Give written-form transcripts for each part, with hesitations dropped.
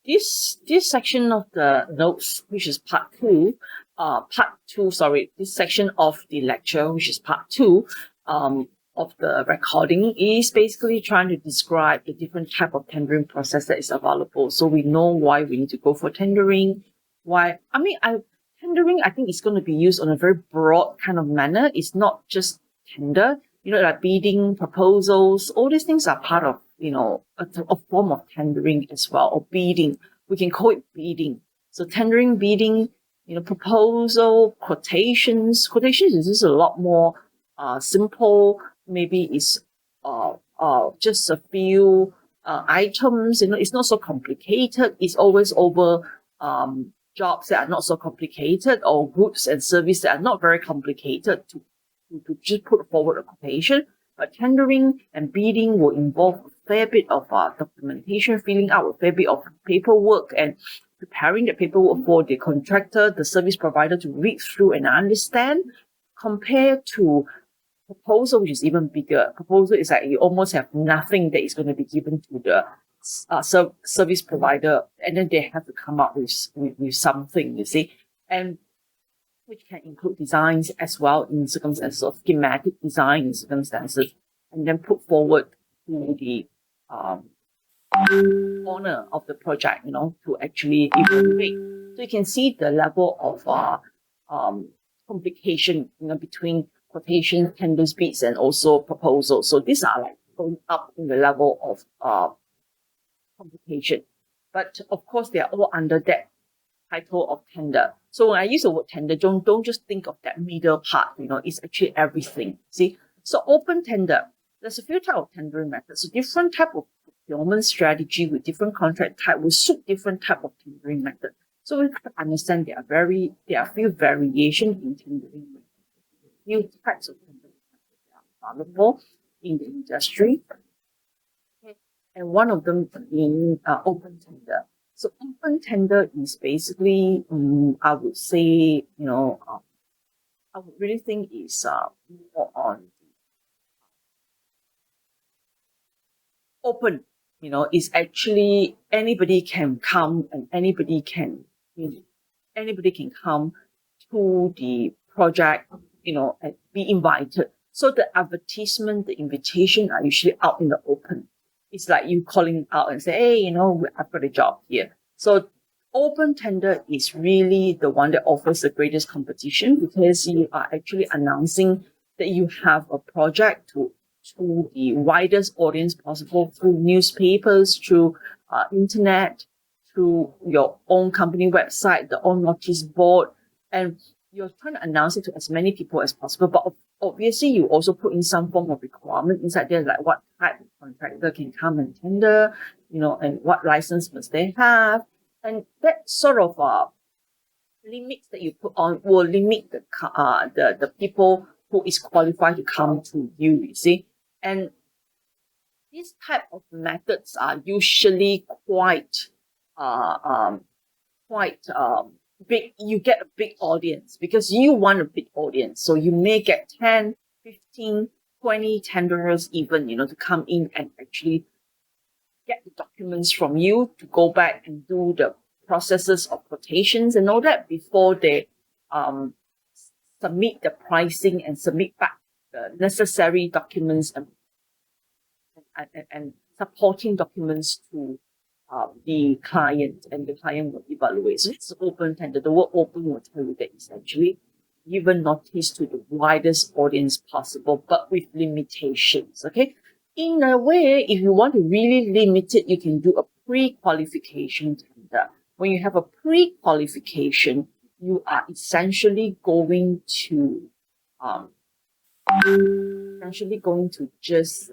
this section of the notes, which is this section of the lecture, which is part two, of the recording, is basically trying to describe the different type of tendering process that is available. So we know why we need to go for tendering. Tendering, I think, is going to be used on a very broad kind of manner. It's not just tender, like bidding, proposals, all these things are part of, a form of tendering as well, or bidding. We can call it bidding. So tendering, bidding, proposal, quotations. Quotations is just a lot more simple. Maybe it's just a few items. It's not so complicated. It's always over jobs that are not so complicated, or goods and services that are not very complicated to just put forward a quotation. But tendering and bidding will involve a fair bit of documentation, filling out a fair bit of paperwork, and preparing the paperwork for the contractor, the service provider, to read through and understand, compared to proposal, which is even bigger. Proposal is like you almost have nothing that is going to be given to the service provider, and then they have to come up with something, you see, and which can include designs as well, in circumstances of schematic design in circumstances, and then put forward to the owner of the project, to actually evaluate. So you can see the level of complication, between quotation, tenders, bids, and also proposals. So these are like going up in the level of complication. But of course, they are all under that title of tender. So when I use the word tender, don't just think of that middle part, it's actually everything. See? So open tender, there's a few types of tendering methods. So different type of procurement strategy with different contract type will suit different type of tendering method. So we have to understand there are a few variations in tendering methods, few types of tendering methods that are available in the industry. Okay. And one of them being open tender. So open tender is basically, I would say, I would really think is more on open. Is actually anybody can come, and anybody can come to the project, and be invited. So the advertisement, the invitation are usually out in the open. It's like you calling out and say, hey, I've got a job here. So open tender is really the one that offers the greatest competition, because you are actually announcing that you have a project to the widest audience possible, through newspapers, through internet, through your own company website, the own notice board, and you're trying to announce it to as many people as possible. But obviously, you also put in some form of requirement inside there, like what type of contractor can come and tender, and what license must they have. And that sort of limits that you put on will limit the people who is qualified to come to you see. And these type of methods are usually quite big. You get a big audience because you want a big audience. So you may get 10, 15, 20 tenderers even, to come in and actually get the documents from you, to go back and do the processes of quotations and all that before they submit the pricing and submit back the necessary documents and supporting documents to the client, and the client will evaluate. So it's open tender. The word open will tell you that it's actually given notice to the widest audience possible, but with limitations. Okay. In a way, if you want to really limit it, you can do a pre-qualification tender. When you have a pre-qualification, you are essentially going to just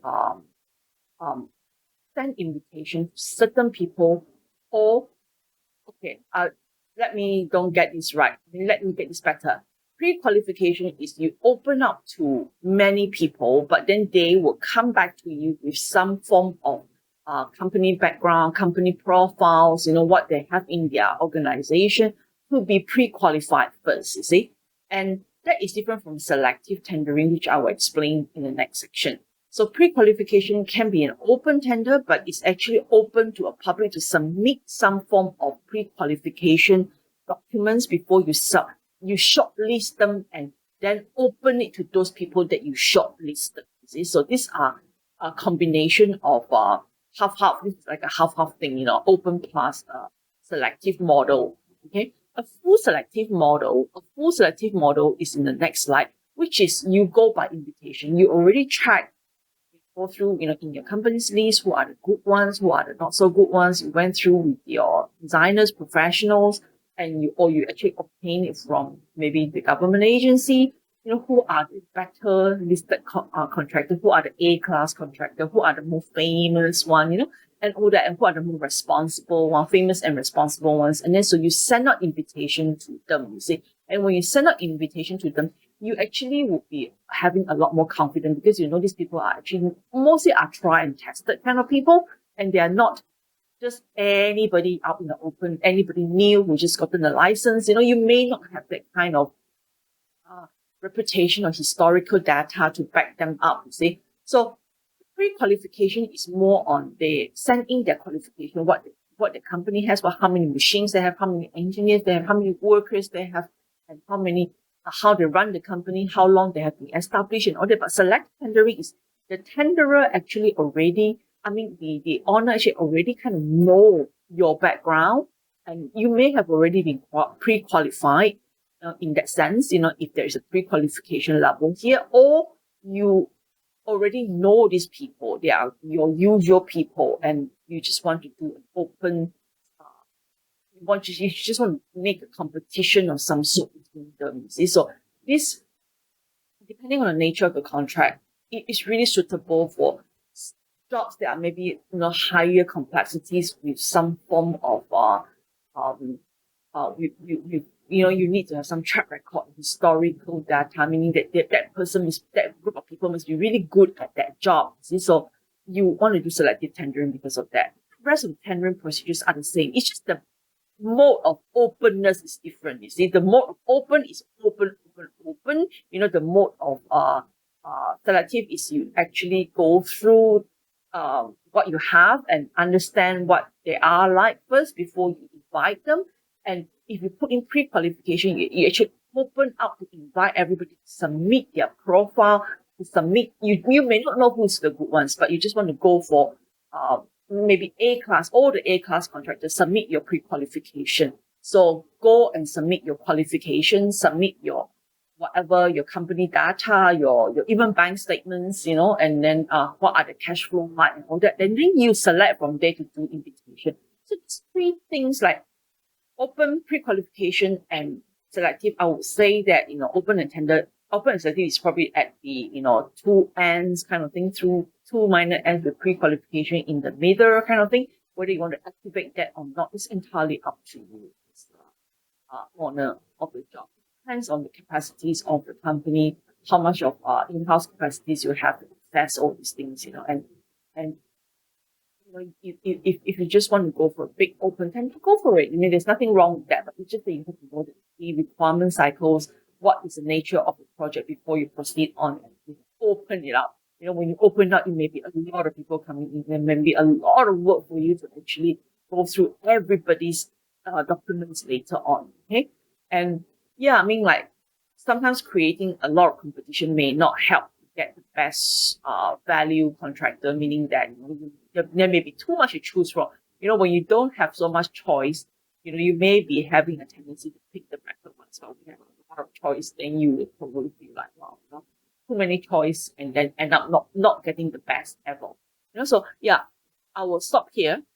send invitation to certain people, or let me don't get this right. Let me get this better. Pre-qualification is you open up to many people, but then they will come back to you with some form of company background, company profiles, what they have in their organization, to be pre-qualified first, you see. And that is different from selective tendering, which I will explain in the next section. So pre-qualification can be an open tender, but it's actually open to a public to submit some form of pre-qualification documents before you shortlist them and then open it to those people that you shortlisted. You see? So these are a combination of half-half. This is like a half-half thing, open plus selective model. Okay, a full selective model is in the next slide, which is you go by invitation. You already check, go through, in your company's list, who are the good ones, who are the not so good ones. You went through with your designers, professionals, and you actually obtain it from maybe the government agency. Who are the better listed contractor, who are the A-class contractor, who are the more famous one, and all that, and who are the more responsible one, famous and responsible ones. And then so you send out invitation to them, you see. And when you send out invitation to them, you actually will be having a lot more confidence because these people are actually mostly are tried and tested kind of people, and they are not just anybody out in the open, anybody new who just gotten a license. You may not have that kind of reputation or historical data to back them up, you see. So pre-qualification is more on they send in their qualification, what the company has, how many machines they have, how many engineers they have, how many workers they have, and how they run the company, how long they have been established and all that. But select tendering is the tenderer actually already, the owner actually already kind of know your background, and you may have already been pre-qualified in that sense, if there is a pre-qualification level here, or you already know these people, they are your usual people, and you just want to do an open, you just want to make a competition of some sort between them. You see? So this, depending on the nature of the contract, it is really suitable for jobs that are maybe higher complexities with some form of you need to have some track record, historical data, meaning that group of people must be really good at that job. See? So you want to do selective tendering because of that. The rest of the tendering procedures are the same. It's just the mode of openness is different. You see, the mode of open is open. The mode of selective is you actually go through what you have and understand what they are like first before you invite them. And if you put in pre-qualification, you actually open up to invite everybody to submit their profile, to submit. You may not know who's the good ones, but you just want to go for maybe A-class, all the A-class contractors, submit your pre-qualification. So go and submit your qualification, submit your whatever, your company data, your even bank statements, and then what are the cash flow like and all that. And then you select from there to do invitation. So these three things like open, pre-qualification, and selective, I would say that, open and selective is probably at the, two ends kind of thing, through two minor ends with pre-qualification in the middle kind of thing. Whether you want to activate that or not is entirely up to you as the owner of the job. Depends on the capacities of the company, how much of in-house capacities you have to access all these things, and if you just want to go for a big open tender, go for it. There's nothing wrong with that, but it's just that you have to know the requirement cycles, what is the nature of the project before you proceed on and open it up. When you open up, it may be a lot of people coming in, there may be a lot of work for you to actually go through everybody's documents later on. Okay, and yeah, sometimes creating a lot of competition may not help get the best value contractor, meaning that there may be too much to choose from. When you don't have so much choice, you may be having a tendency to pick the better ones. But when you have a lot of choice, then you will probably feel like, wow, too many choice, and then end up not getting the best ever. So yeah, I will stop here.